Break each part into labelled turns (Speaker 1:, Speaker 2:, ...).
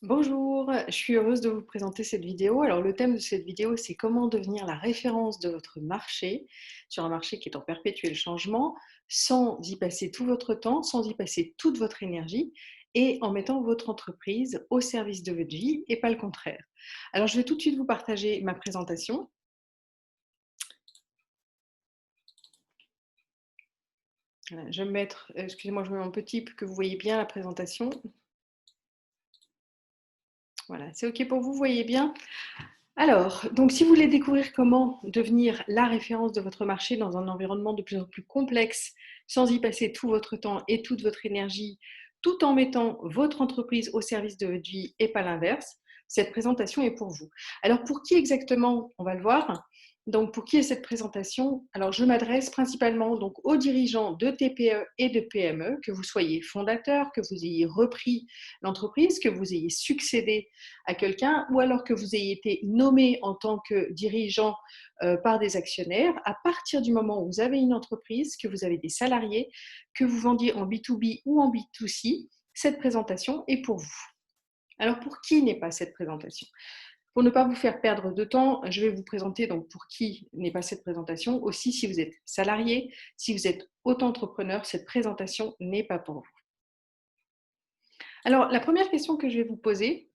Speaker 1: Bonjour, je suis heureuse de vous présenter cette vidéo. Alors le thème de cette vidéo, c'est comment devenir la référence de votre marché, sur un marché qui est en perpétuel changement, sans y passer tout votre temps, sans y passer toute votre énergie, et en mettant votre entreprise au service de votre vie et pas le contraire. Alors je vais tout de suite vous partager ma présentation. Voilà, je vais me mettre, excusez-moi, je me mets en petit pour que vous voyez bien la présentation. Voilà, c'est OK pour vous, vous voyez bien? Alors, donc si vous voulez découvrir comment devenir la référence de votre marché dans un environnement de plus en plus complexe, sans y passer tout votre temps et toute votre énergie, tout en mettant votre entreprise au service de votre vie et pas l'inverse, cette présentation est pour vous. Alors pour qui exactement? On va le voir. Donc pour qui est cette présentation? Alors je m'adresse principalement donc aux dirigeants de TPE et de PME, que vous soyez fondateur, que vous ayez repris l'entreprise, que vous ayez succédé à quelqu'un, ou alors que vous ayez été nommé en tant que dirigeant par des actionnaires. À partir du moment où vous avez une entreprise, que vous avez des salariés, que vous vendiez en B2B ou en B2C, cette présentation est pour vous. Alors pour qui n'est pas cette présentation? Pour ne pas vous faire perdre de temps, je vais vous présenter donc pour qui n'est pas cette présentation. Aussi, si vous êtes salarié, si vous êtes auto-entrepreneur, cette présentation n'est pas pour vous. Alors, la première question que je vais vous poser,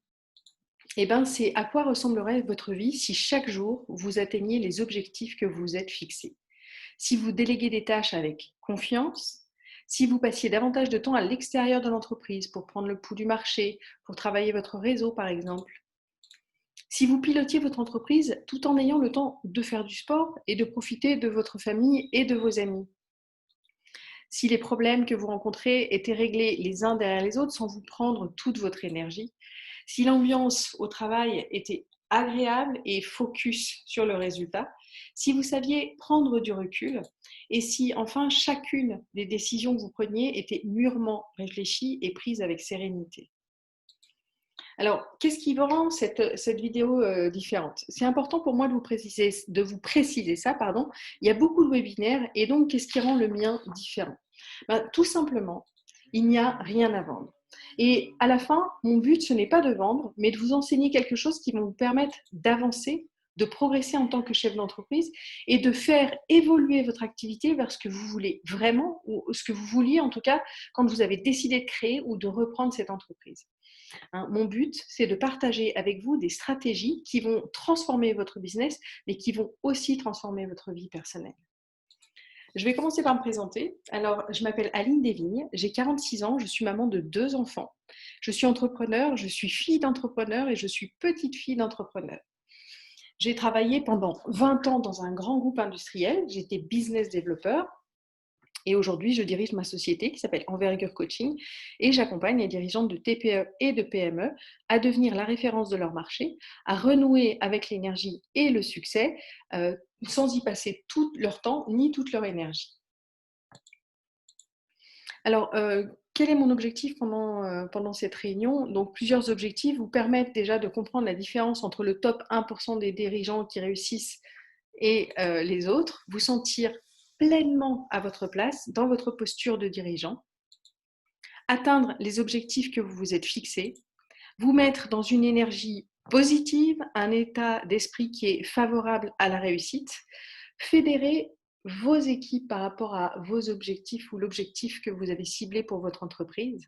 Speaker 1: eh ben, c'est à quoi ressemblerait votre vie si chaque jour vous atteigniez les objectifs que vous vous êtes fixés? Si vous déléguez des tâches avec confiance, si vous passiez davantage de temps à l'extérieur de l'entreprise pour prendre le pouls du marché, pour travailler votre réseau par exemple, si vous pilotiez votre entreprise tout en ayant le temps de faire du sport et de profiter de votre famille et de vos amis, si les problèmes que vous rencontrez étaient réglés les uns derrière les autres sans vous prendre toute votre énergie, si l'ambiance au travail était agréable et focus sur le résultat, si vous saviez prendre du recul et si enfin chacune des décisions que vous preniez était mûrement réfléchie et prise avec sérénité. Alors, qu'est-ce qui rend cette vidéo différente? C'est important pour moi de vous préciser ça, pardon. Il y a beaucoup de webinaires et donc qu'est-ce qui rend le mien différent? Ben, tout simplement, il n'y a rien à vendre. Et à la fin, mon but, ce n'est pas de vendre, mais de vous enseigner quelque chose qui va vous permettre d'avancer, de progresser en tant que chef d'entreprise et de faire évoluer votre activité vers ce que vous voulez vraiment ou ce que vous vouliez en tout cas quand vous avez décidé de créer ou de reprendre cette entreprise. Hein. Mon but, c'est de partager avec vous des stratégies qui vont transformer votre business, mais qui vont aussi transformer votre vie personnelle. Je vais commencer par me présenter. Alors, je m'appelle Aline Desvignes, j'ai 46 ans, je suis maman de 2 enfants. Je suis entrepreneur, je suis fille d'entrepreneur et je suis petite fille d'entrepreneur. J'ai travaillé pendant 20 ans dans un grand groupe industriel, j'étais business développeur. Et aujourd'hui, je dirige ma société qui s'appelle Envergure Coaching et j'accompagne les dirigeants de TPE et de PME à devenir la référence de leur marché, à renouer avec l'énergie et le succès sans y passer tout leur temps ni toute leur énergie. Alors, quel est mon objectif pendant cette réunion? Donc, plusieurs objectifs vous permettent déjà de comprendre la différence entre le top 1% des dirigeants qui réussissent et les autres, vous sentir pleinement à votre place dans votre posture de dirigeant, atteindre les objectifs que vous vous êtes fixés, vous mettre dans une énergie positive, un état d'esprit qui est favorable à la réussite, fédérer vos équipes par rapport à vos objectifs ou l'objectif que vous avez ciblé pour votre entreprise.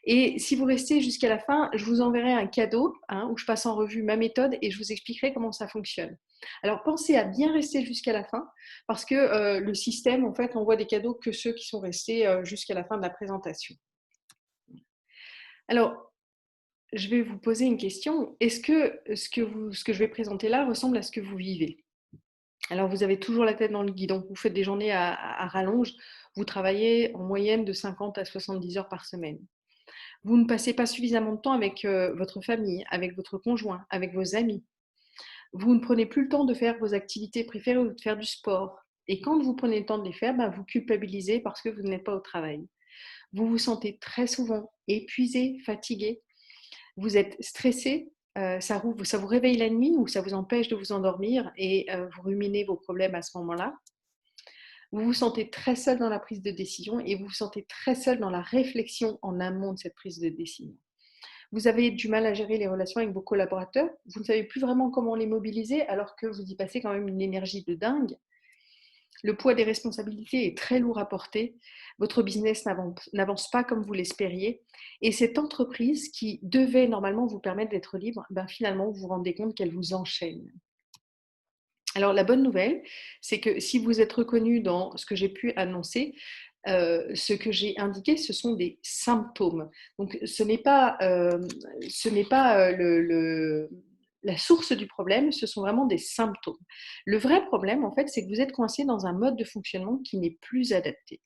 Speaker 1: Et si vous restez jusqu'à la fin, je vous enverrai un cadeau où je passe en revue ma méthode et je vous expliquerai comment ça fonctionne. Alors pensez à bien rester jusqu'à la fin parce que le système, en fait, n'envoie des cadeaux que ceux qui sont restés jusqu'à la fin de la présentation. Alors, je vais vous poser une question. Est-ce que ce que je vais présenter là ressemble à ce que vous vivez? Alors, vous avez toujours la tête dans le guidon. Vous faites des journées à rallonge. Vous travaillez en moyenne de 50 à 70 heures par semaine. Vous ne passez pas suffisamment de temps avec votre famille, avec votre conjoint, avec vos amis. Vous ne prenez plus le temps de faire vos activités préférées ou de faire du sport. Et quand vous prenez le temps de les faire, vous culpabilisez parce que vous n'êtes pas au travail. Vous vous sentez très souvent épuisé, fatigué. Vous êtes stressé, ça vous réveille la nuit ou ça vous empêche de vous endormir et vous ruminez vos problèmes à ce moment-là. Vous vous sentez très seul dans la prise de décision et vous vous sentez très seul dans la réflexion en amont de cette prise de décision. Vous avez du mal à gérer les relations avec vos collaborateurs. Vous ne savez plus vraiment comment les mobiliser alors que vous y passez quand même une énergie de dingue. Le poids des responsabilités est très lourd à porter. Votre business n'avance pas comme vous l'espériez. Et cette entreprise qui devait normalement vous permettre d'être libre, ben finalement, vous vous rendez compte qu'elle vous enchaîne. Alors, la bonne nouvelle, c'est que si vous êtes reconnu dans ce que j'ai pu annoncer, ce que j'ai indiqué, ce sont des symptômes. Donc, ce n'est pas la source du problème, ce sont vraiment des symptômes. Le vrai problème, en fait, c'est que vous êtes coincé dans un mode de fonctionnement qui n'est plus adapté.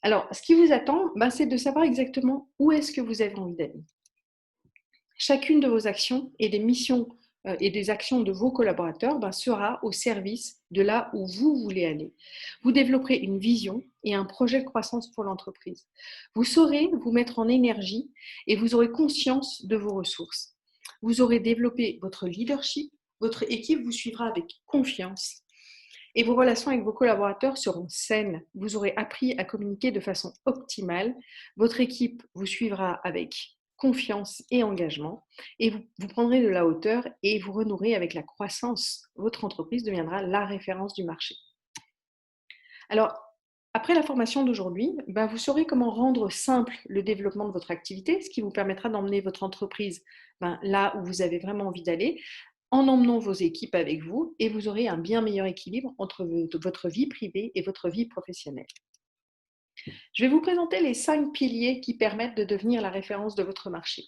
Speaker 1: Alors, ce qui vous attend, ben, c'est de savoir exactement où est-ce que vous avez envie d'aller. Chacune de vos actions et des missions et des actions de vos collaborateurs ben, sera au service de là où vous voulez aller. Vous développerez une vision et un projet de croissance pour l'entreprise. Vous saurez vous mettre en énergie et vous aurez conscience de vos ressources. Vous aurez développé votre leadership, votre équipe vous suivra avec confiance et vos relations avec vos collaborateurs seront saines. Vous aurez appris à communiquer de façon optimale. Votre équipe vous suivra avec confiance et engagement et vous prendrez de la hauteur et vous renouerez avec la croissance. Votre entreprise deviendra la référence du marché. Alors, après la formation d'aujourd'hui, ben vous saurez comment rendre simple le développement de votre activité, ce qui vous permettra d'emmener votre entreprise là où vous avez vraiment envie d'aller, en emmenant vos équipes avec vous, et vous aurez un bien meilleur équilibre entre votre vie privée et votre vie professionnelle. Je vais vous présenter les 5 piliers qui permettent de devenir la référence de votre marché.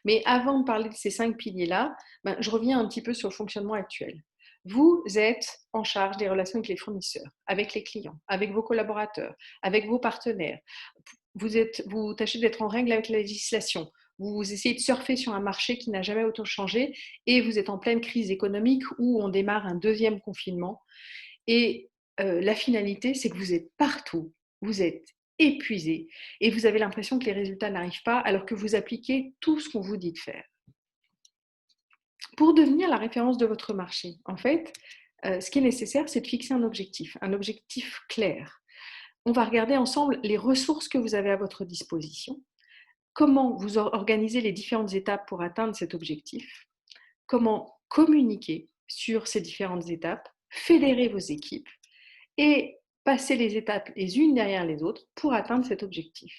Speaker 1: Mais avant de parler de ces 5 piliers-là, je reviens un petit peu sur le fonctionnement actuel. Vous êtes en charge des relations avec les fournisseurs, avec les clients, avec vos collaborateurs, avec vos partenaires. Vous tâchez d'être en règle avec la législation. Vous essayez de surfer sur un marché qui n'a jamais autant changé et vous êtes en pleine crise économique où on démarre un deuxième confinement. Et la finalité, c'est que vous êtes partout, vous êtes épuisé et vous avez l'impression que les résultats n'arrivent pas alors que vous appliquez tout ce qu'on vous dit de faire. Pour devenir la référence de votre marché, en fait, ce qui est nécessaire, c'est de fixer un objectif clair. On va regarder ensemble les ressources que vous avez à votre disposition, comment vous organisez les différentes étapes pour atteindre cet objectif, comment communiquer sur ces différentes étapes, fédérer vos équipes et passer les étapes les unes derrière les autres pour atteindre cet objectif.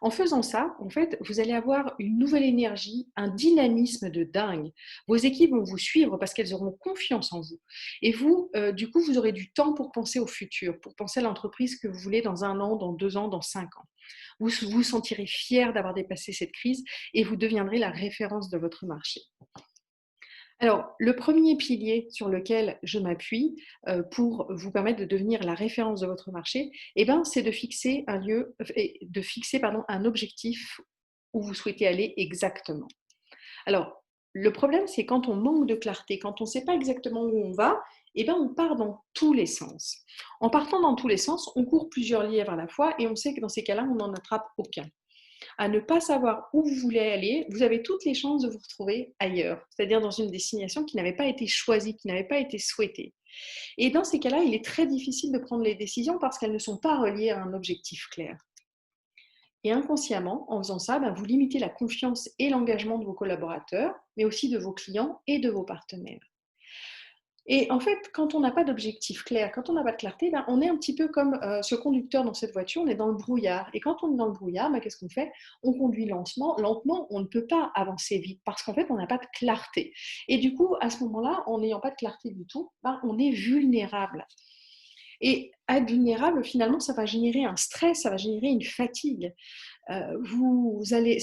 Speaker 1: En faisant ça, en fait, vous allez avoir une nouvelle énergie, un dynamisme de dingue. Vos équipes vont vous suivre parce qu'elles auront confiance en vous. Et vous, du coup, vous aurez du temps pour penser au futur, pour penser à l'entreprise que vous voulez dans 1 an, dans 2 ans, dans 5 ans. Vous vous sentirez fier d'avoir dépassé cette crise et vous deviendrez la référence de votre marché. Alors, le premier pilier sur lequel je m'appuie pour vous permettre de devenir la référence de votre marché, c'est de fixer un objectif où vous souhaitez aller exactement. Alors, le problème, c'est quand on manque de clarté, quand on ne sait pas exactement où on va, on part dans tous les sens. En partant dans tous les sens, on court plusieurs lièvres à la fois et on sait que dans ces cas-là, on n'en attrape aucun. À ne pas savoir où vous voulez aller, vous avez toutes les chances de vous retrouver ailleurs, c'est-à-dire dans une destination qui n'avait pas été choisie, qui n'avait pas été souhaitée. Et dans ces cas-là, il est très difficile de prendre les décisions parce qu'elles ne sont pas reliées à un objectif clair. Et inconsciemment, en faisant ça, vous limitez la confiance et l'engagement de vos collaborateurs, mais aussi de vos clients et de vos partenaires. Et en fait, quand on n'a pas d'objectif clair, quand on n'a pas de clarté, on est un petit peu comme ce conducteur dans cette voiture, on est dans le brouillard. Et quand on est dans le brouillard, qu'est-ce qu'on fait? On conduit lentement, on ne peut pas avancer vite parce qu'en fait, on n'a pas de clarté. Et du coup, à ce moment-là, en n'ayant pas de clarté du tout, on est vulnérable. Et être vulnérable, finalement, ça va générer un stress, ça va générer une fatigue. Ça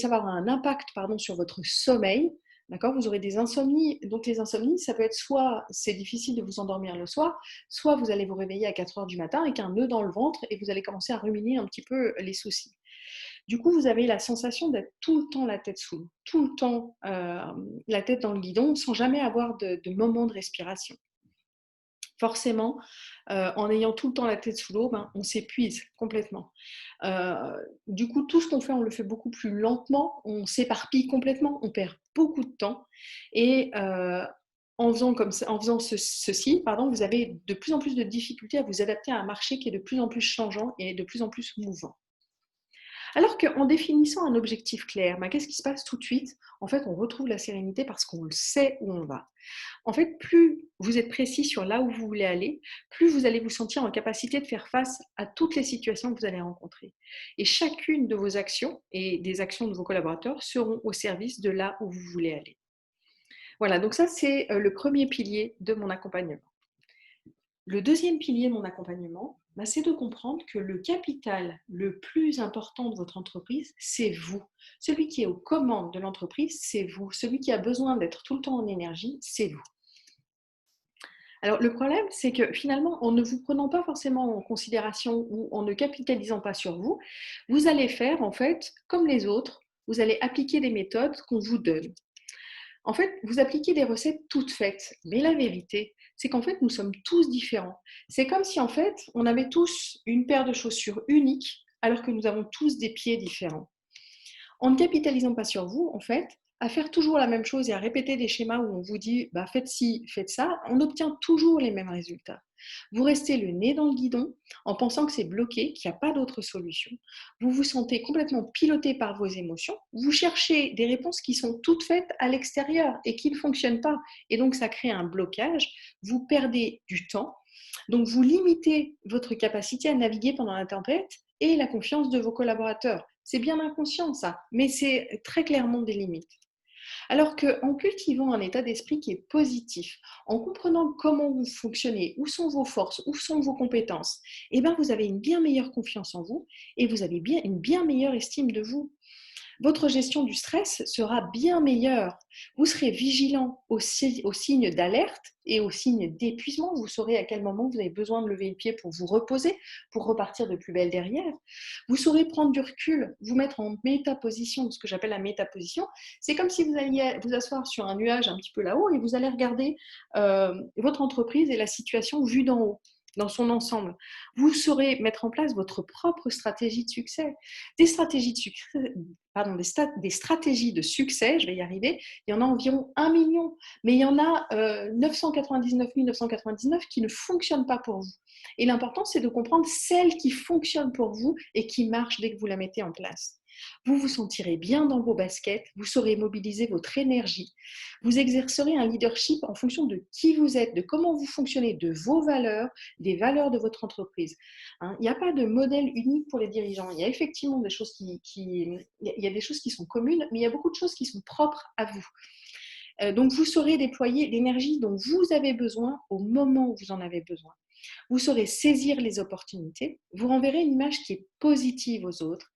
Speaker 1: va avoir un impact sur votre sommeil. D'accord, vous aurez des insomnies. Donc les insomnies, ça peut être soit c'est difficile de vous endormir le soir, soit vous allez vous réveiller à 4 heures du matin avec un nœud dans le ventre et vous allez commencer à ruminer un petit peu les soucis. Du coup, vous avez la sensation d'être tout le temps la tête sous l'eau, tout le temps la tête dans le guidon, sans jamais avoir de moment de respiration. Forcément, en ayant tout le temps la tête sous l'eau, on s'épuise complètement. Du coup, tout ce qu'on fait, on le fait beaucoup plus lentement, on s'éparpille complètement, on perd beaucoup de temps et en faisant ceci, vous avez de plus en plus de difficultés à vous adapter à un marché qui est de plus en plus changeant et de plus en plus mouvant. Alors qu'en définissant un objectif clair, ben, qu'est-ce qui se passe tout de suite? En fait, on retrouve la sérénité parce qu'on le sait où on va. En fait, plus vous êtes précis sur là où vous voulez aller, plus vous allez vous sentir en capacité de faire face à toutes les situations que vous allez rencontrer. Et chacune de vos actions et des actions de vos collaborateurs seront au service de là où vous voulez aller. Voilà, donc ça, c'est le premier pilier de mon accompagnement. Le deuxième pilier de mon accompagnement, bah, c'est de comprendre que le capital le plus important de votre entreprise, c'est vous. Celui qui est aux commandes de l'entreprise, c'est vous. Celui qui a besoin d'être tout le temps en énergie, c'est vous. Alors le problème, c'est que finalement, en ne vous prenant pas forcément en considération ou en ne capitalisant pas sur vous, vous allez faire en fait comme les autres, vous allez appliquer des méthodes qu'on vous donne. En fait, vous appliquez des recettes toutes faites, mais la vérité, c'est qu'en fait, nous sommes tous différents. C'est comme si en fait, on avait tous une paire de chaussures unique, alors que nous avons tous des pieds différents. En ne capitalisant pas sur vous, en fait, à faire toujours la même chose et à répéter des schémas où on vous dit bah, faites ci, faites ça, on obtient toujours les mêmes résultats. Vous restez le nez dans le guidon en pensant que c'est bloqué, qu'il n'y a pas d'autre solution. Vous vous sentez complètement piloté par vos émotions. Vous cherchez des réponses qui sont toutes faites à l'extérieur et qui ne fonctionnent pas. Et donc, ça crée un blocage. Vous perdez du temps. Donc, vous limitez votre capacité à naviguer pendant la tempête et la confiance de vos collaborateurs. C'est bien inconscient ça, mais c'est très clairement des limites. Alors qu'en cultivant un état d'esprit qui est positif, en comprenant comment vous fonctionnez, où sont vos forces, où sont vos compétences, eh ben vous avez une bien meilleure confiance en vous et vous avez une bien meilleure estime de vous. Votre gestion du stress sera bien meilleure. Vous serez vigilant aux signes d'alerte et aux signes d'épuisement. Vous saurez à quel moment vous avez besoin de lever le pied pour vous reposer, pour repartir de plus belle derrière. Vous saurez prendre du recul, vous mettre en métaposition, ce que j'appelle la métaposition. C'est comme si vous alliez vous asseoir sur un nuage un petit peu là-haut et vous allez regarder votre entreprise et la situation vue d'en haut, dans son ensemble. Vous saurez mettre en place votre propre stratégie de succès. Des stratégies de succès, des stratégies de succès, je vais y arriver, il y en a environ 1 million, mais il y en a 999 999 qui ne fonctionnent pas pour vous. Et l'important, c'est de comprendre celle qui fonctionne pour vous et qui marche dès que vous la mettez en place. Vous vous sentirez bien dans vos baskets, vous saurez mobiliser votre énergie, vous exercerez un leadership en fonction de qui vous êtes, de comment vous fonctionnez, de vos valeurs, des valeurs de votre entreprise. Hein, il n'y a pas de modèle unique pour les dirigeants. Il y a effectivement des choses il y a des choses qui sont communes, mais il y a beaucoup de choses qui sont propres à vous. Donc, vous saurez déployer l'énergie dont vous avez besoin au moment où vous en avez besoin. Vous saurez saisir les opportunités. Vous renverrez une image qui est positive aux autres.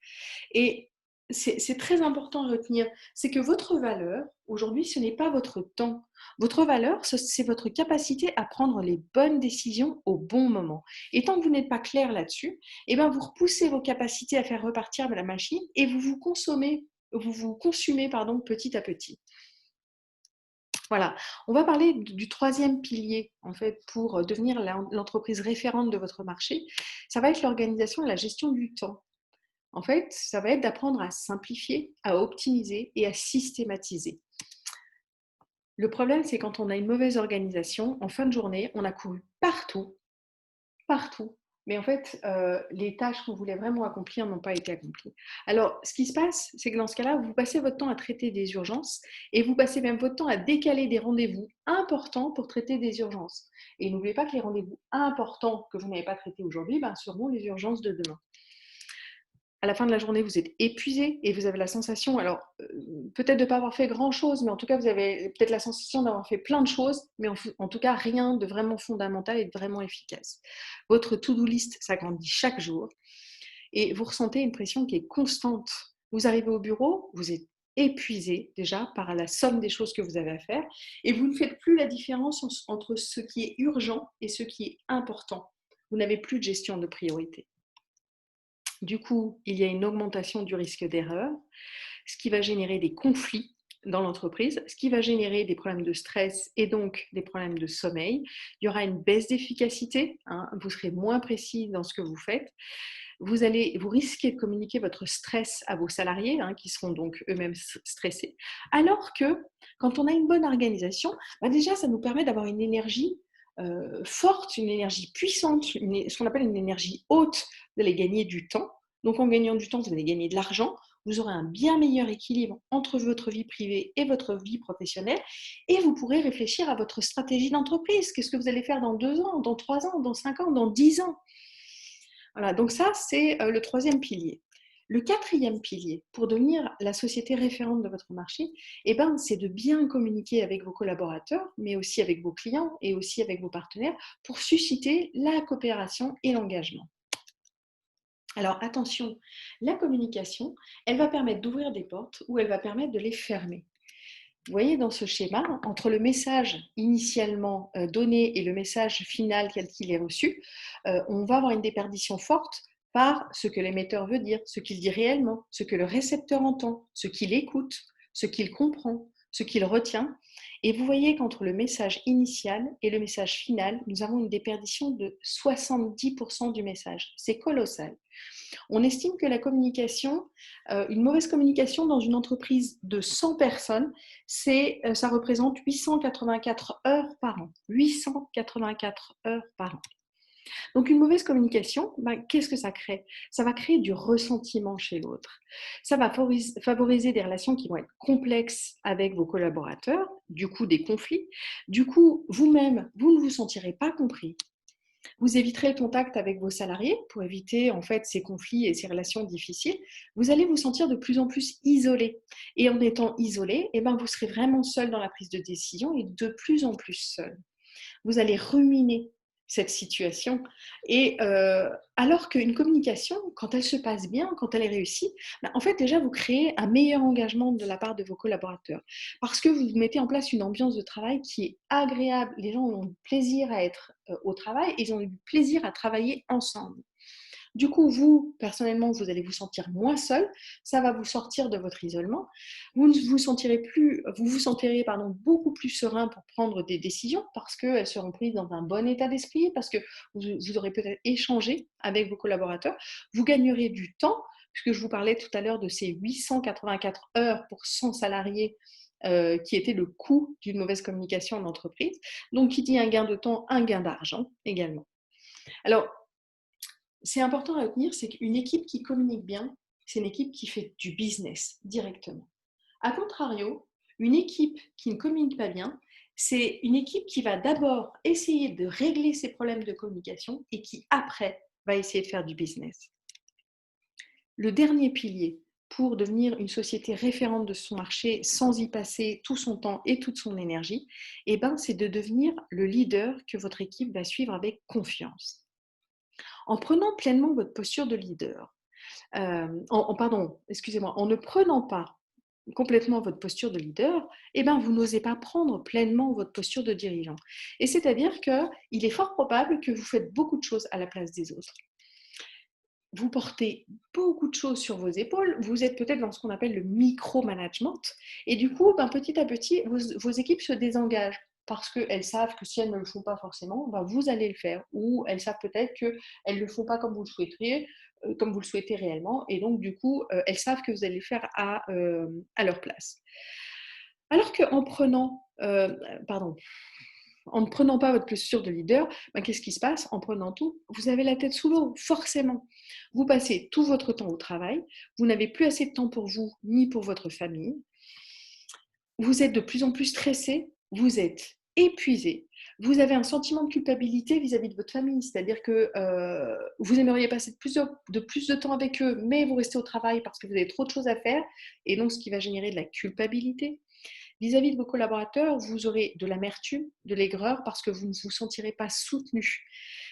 Speaker 1: Et c'est très important à retenir, c'est que votre valeur, aujourd'hui, ce n'est pas votre temps. Votre valeur, c'est votre capacité à prendre les bonnes décisions au bon moment. Et tant que vous n'êtes pas clair là-dessus, eh ben vous repoussez vos capacités à faire repartir la machine et vous vous consumez petit à petit. Voilà, on va parler du troisième pilier en fait pour devenir l'entreprise référente de votre marché. Ça va être l'organisation et la gestion du temps. En fait, ça va être d'apprendre à simplifier, à optimiser et à systématiser. Le problème, c'est quand on a une mauvaise organisation, en fin de journée, on a couru partout, partout. Mais en fait, les tâches qu'on voulait vraiment accomplir n'ont pas été accomplies. Alors, ce qui se passe, c'est que dans ce cas-là, vous passez votre temps à traiter des urgences et vous passez même votre temps à décaler des rendez-vous importants pour traiter des urgences. Et n'oubliez pas que les rendez-vous importants que vous n'avez pas traités aujourd'hui seront les urgences de demain. À la fin de la journée, vous êtes épuisé et vous avez la sensation, alors peut-être de ne pas avoir fait grand-chose, mais en tout cas, vous avez peut-être la sensation d'avoir fait plein de choses, mais en tout cas, rien de vraiment fondamental et de vraiment efficace. Votre to-do list s'agrandit chaque jour et vous ressentez une pression qui est constante. Vous arrivez au bureau, vous êtes épuisé déjà par la somme des choses que vous avez à faire et vous ne faites plus la différence entre ce qui est urgent et ce qui est important. Vous n'avez plus de gestion de priorité. Du coup, il y a une augmentation du risque d'erreur, ce qui va générer des conflits dans l'entreprise, ce qui va générer des problèmes de stress et donc des problèmes de sommeil. Il y aura une baisse d'efficacité, vous serez moins précis dans ce que vous faites. Vous risquez de communiquer votre stress à vos salariés, qui seront donc eux-mêmes stressés. Alors que quand on a une bonne organisation, déjà, ça nous permet d'avoir une énergie forte, une énergie puissante, ce qu'on appelle une énergie haute, d'aller gagner du temps Donc, en gagnant du temps, vous allez gagner de l'argent, vous aurez un bien meilleur équilibre entre votre vie privée et votre vie professionnelle et vous pourrez réfléchir à votre stratégie d'entreprise. Qu'est-ce que vous allez faire dans 2 ans, dans 3 ans, dans 5 ans, dans 10 ans? Voilà, donc ça, c'est le troisième pilier. Le quatrième pilier, pour devenir la société référente de votre marché, eh ben, c'est de bien communiquer avec vos collaborateurs, mais aussi avec vos clients et aussi avec vos partenaires pour susciter la coopération et l'engagement. Alors attention, la communication, elle va permettre d'ouvrir des portes ou elle va permettre de les fermer. Vous voyez dans ce schéma, entre le message initialement donné et le message final tel qu'il est reçu, on va avoir une déperdition forte par ce que l'émetteur veut dire, ce qu'il dit réellement, ce que le récepteur entend, ce qu'il écoute, ce qu'il comprend, ce qu'il retient. Et vous voyez qu'entre le message initial et le message final, nous avons une déperdition de 70% du message. C'est colossal. On estime que la communication, une mauvaise communication dans une entreprise de 100 personnes, ça représente 884 heures par an. 884 heures par an. Donc une mauvaise communication, qu'est-ce que ça crée? Ça va créer du ressentiment chez l'autre. Ça va favoriser des relations qui vont être complexes avec vos collaborateurs, du coup des conflits. Du coup, vous-même, vous ne vous sentirez pas compris. Vous éviterez le contact avec vos salariés pour éviter en fait ces conflits et ces relations difficiles. Vous allez vous sentir de plus en plus isolé. Et en étant isolé, vous serez vraiment seul dans la prise de décision et de plus en plus seul. Vous allez ruminer cette situation. Et alors qu'une communication, quand elle se passe bien, quand elle est réussie, en fait déjà vous créez un meilleur engagement de la part de vos collaborateurs parce que vous mettez en place une ambiance de travail qui est agréable. Les gens ont du plaisir à être au travail et ils ont du plaisir à travailler ensemble. Du coup, vous, personnellement, vous allez vous sentir moins seul, ça va vous sortir de votre isolement. Vous vous sentirez beaucoup plus serein pour prendre des décisions parce qu'elles seront prises dans un bon état d'esprit, parce que vous aurez peut-être échangé avec vos collaborateurs. Vous gagnerez du temps, puisque je vous parlais tout à l'heure de ces 884 heures pour 100 salariés qui était le coût d'une mauvaise communication en entreprise. Donc, qui dit un gain de temps, un gain d'argent également. Alors, c'est important à retenir, c'est qu'une équipe qui communique bien, c'est une équipe qui fait du business directement. A contrario, une équipe qui ne communique pas bien, c'est une équipe qui va d'abord essayer de régler ses problèmes de communication et qui, après, va essayer de faire du business. Le dernier pilier pour devenir une société référente de son marché sans y passer tout son temps et toute son énergie, c'est de devenir le leader que votre équipe va suivre avec confiance. En prenant pleinement votre posture de leader, en ne prenant pas complètement votre posture de leader, vous n'osez pas prendre pleinement votre posture de dirigeant. Et c'est-à-dire qu'il est fort probable que vous faites beaucoup de choses à la place des autres. Vous portez beaucoup de choses sur vos épaules, vous êtes peut-être dans ce qu'on appelle le micro-management, et du coup, petit à petit, vos équipes se désengagent parce qu'elles savent que si elles ne le font pas forcément, vous allez le faire, ou elles savent peut-être qu'elles ne le font pas comme vous le souhaiteriez, comme vous le souhaitez réellement, et donc du coup, elles savent que vous allez le faire à leur place. Alors qu'en en ne prenant pas votre posture de leader, qu'est-ce qui se passe? En prenant tout, vous avez la tête sous l'eau, forcément. Vous passez tout votre temps au travail, vous n'avez plus assez de temps pour vous ni pour votre famille. Vous êtes de plus en plus stressé, vous êtes épuisé, vous avez un sentiment de culpabilité vis-à-vis de votre famille, c'est-à-dire que vous aimeriez passer de plus de temps avec eux, mais vous restez au travail parce que vous avez trop de choses à faire, et donc ce qui va générer de la culpabilité. Vis-à-vis de vos collaborateurs, vous aurez de l'amertume, de l'aigreur parce que vous ne vous sentirez pas soutenu.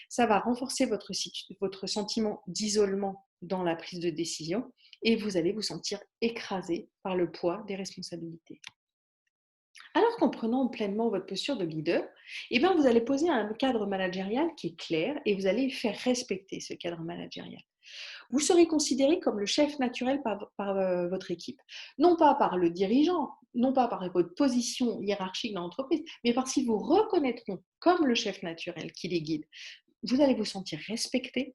Speaker 1: Ça va renforcer votre sentiment d'isolement dans la prise de décision et vous allez vous sentir écrasé par le poids des responsabilités. Alors qu'en prenant pleinement votre posture de leader, vous allez poser un cadre managérial qui est clair et vous allez faire respecter ce cadre managérial. Vous serez considéré comme le chef naturel par votre équipe. Non pas par le dirigeant, non pas par votre position hiérarchique dans l'entreprise, mais parce qu'ils vous reconnaîtront comme le chef naturel qui les guide. Vous allez vous sentir respecté.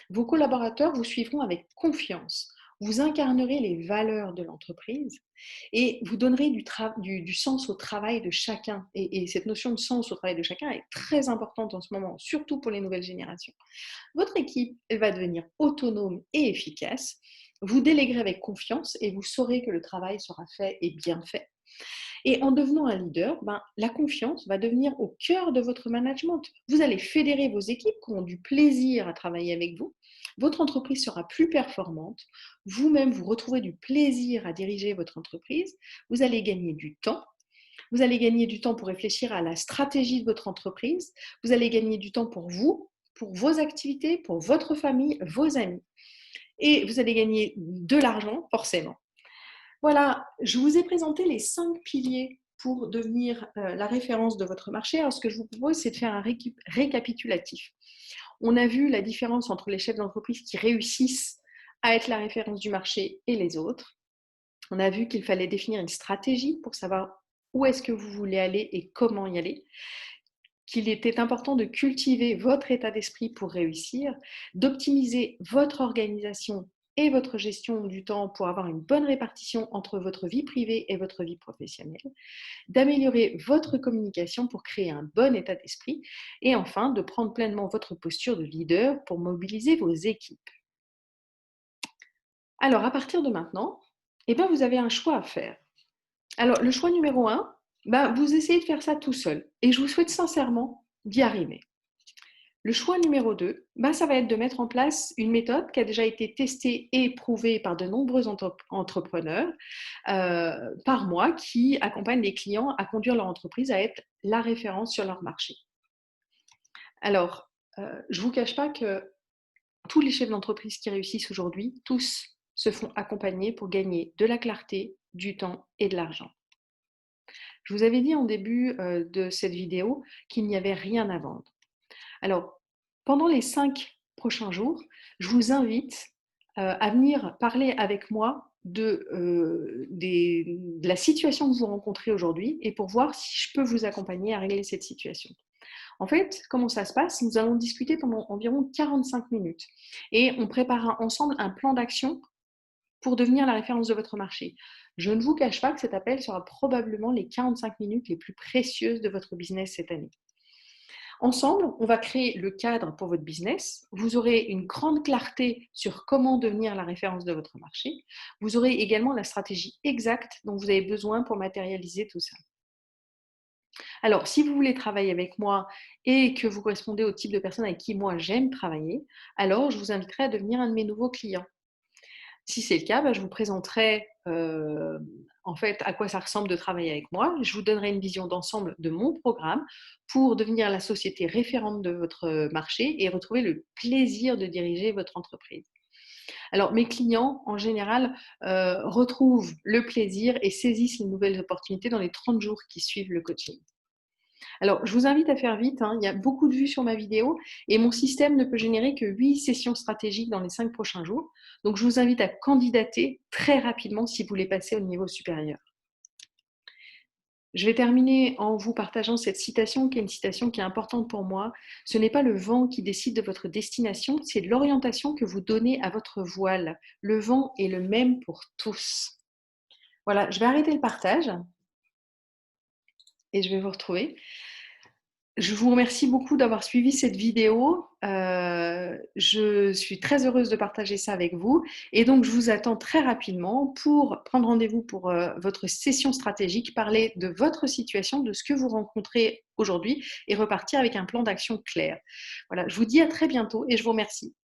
Speaker 1: Vos collaborateurs vous suivront avec confiance. vous incarnerez les valeurs de l'entreprise et vous donnerez du sens au travail de chacun. Et cette notion de sens au travail de chacun est très importante en ce moment, surtout pour les nouvelles générations. Votre équipe, elle va devenir autonome et efficace. Vous déléguerez avec confiance et vous saurez que le travail sera fait et bien fait. Et en devenant un leader, la confiance va devenir au cœur de votre management. Vous allez fédérer vos équipes qui ont du plaisir à travailler avec vous. Votre entreprise sera plus performante. Vous-même, vous retrouverez du plaisir à diriger votre entreprise. Vous allez gagner du temps. Vous allez gagner du temps pour réfléchir à la stratégie de votre entreprise. Vous allez gagner du temps pour vous, pour vos activités, pour votre famille, vos amis. Et vous allez gagner de l'argent, forcément. Voilà, je vous ai présenté les 5 piliers pour devenir la référence de votre marché. Alors, ce que je vous propose, c'est de faire un récapitulatif. On a vu la différence entre les chefs d'entreprise qui réussissent à être la référence du marché et les autres. On a vu qu'il fallait définir une stratégie pour savoir où est-ce que vous voulez aller et comment y aller. Qu'il était important de cultiver votre état d'esprit pour réussir, d'optimiser votre organisation et votre gestion du temps pour avoir une bonne répartition entre votre vie privée et votre vie professionnelle, d'améliorer votre communication pour créer un bon état d'esprit et enfin de prendre pleinement votre posture de leader pour mobiliser vos équipes. Alors, à partir de maintenant, vous avez un choix à faire. Alors, le choix numéro 1, vous essayez de faire ça tout seul et je vous souhaite sincèrement d'y arriver. Le choix numéro 2, ça va être de mettre en place une méthode qui a déjà été testée et prouvée par de nombreux entrepreneurs par moi qui accompagnent les clients à conduire leur entreprise à être la référence sur leur marché. Alors, je ne vous cache pas que tous les chefs d'entreprise qui réussissent aujourd'hui, tous se font accompagner pour gagner de la clarté, du temps et de l'argent. Je vous avais dit en début de cette vidéo qu'il n'y avait rien à vendre. Alors, pendant les 5 prochains jours, je vous invite à venir parler avec moi de la situation que vous rencontrez aujourd'hui et pour voir si je peux vous accompagner à régler cette situation. En fait, comment ça se passe? Nous allons discuter pendant environ 45 minutes et on préparera ensemble un plan d'action pour devenir la référence de votre marché. Je ne vous cache pas que cet appel sera probablement les 45 minutes les plus précieuses de votre business cette année. Ensemble, on va créer le cadre pour votre business. Vous aurez une grande clarté sur comment devenir la référence de votre marché. Vous aurez également la stratégie exacte dont vous avez besoin pour matérialiser tout ça. Alors, si vous voulez travailler avec moi et que vous correspondez au type de personne avec qui moi j'aime travailler, alors je vous inviterai à devenir un de mes nouveaux clients. Si c'est le cas, je vous présenterai en fait à quoi ça ressemble de travailler avec moi. Je vous donnerai une vision d'ensemble de mon programme pour devenir la société référente de votre marché et retrouver le plaisir de diriger votre entreprise. Alors, mes clients, en général, retrouvent le plaisir et saisissent les nouvelles opportunités dans les 30 jours qui suivent le coaching. Alors, je vous invite à faire vite, il y a beaucoup de vues sur ma vidéo et mon système ne peut générer que 8 sessions stratégiques dans les 5 prochains jours. Donc, je vous invite à candidater très rapidement si vous voulez passer au niveau supérieur. Je vais terminer en vous partageant cette citation qui est une citation qui est importante pour moi. Ce n'est pas le vent qui décide de votre destination, c'est l'orientation que vous donnez à votre voile. Le vent est le même pour tous. Voilà, je vais arrêter le partage et je vais vous retrouver. Je vous remercie beaucoup d'avoir suivi cette vidéo. Je suis très heureuse de partager ça avec vous. Et donc, je vous attends très rapidement pour prendre rendez-vous pour votre session stratégique, parler de votre situation, de ce que vous rencontrez aujourd'hui et repartir avec un plan d'action clair. Voilà, je vous dis à très bientôt et je vous remercie.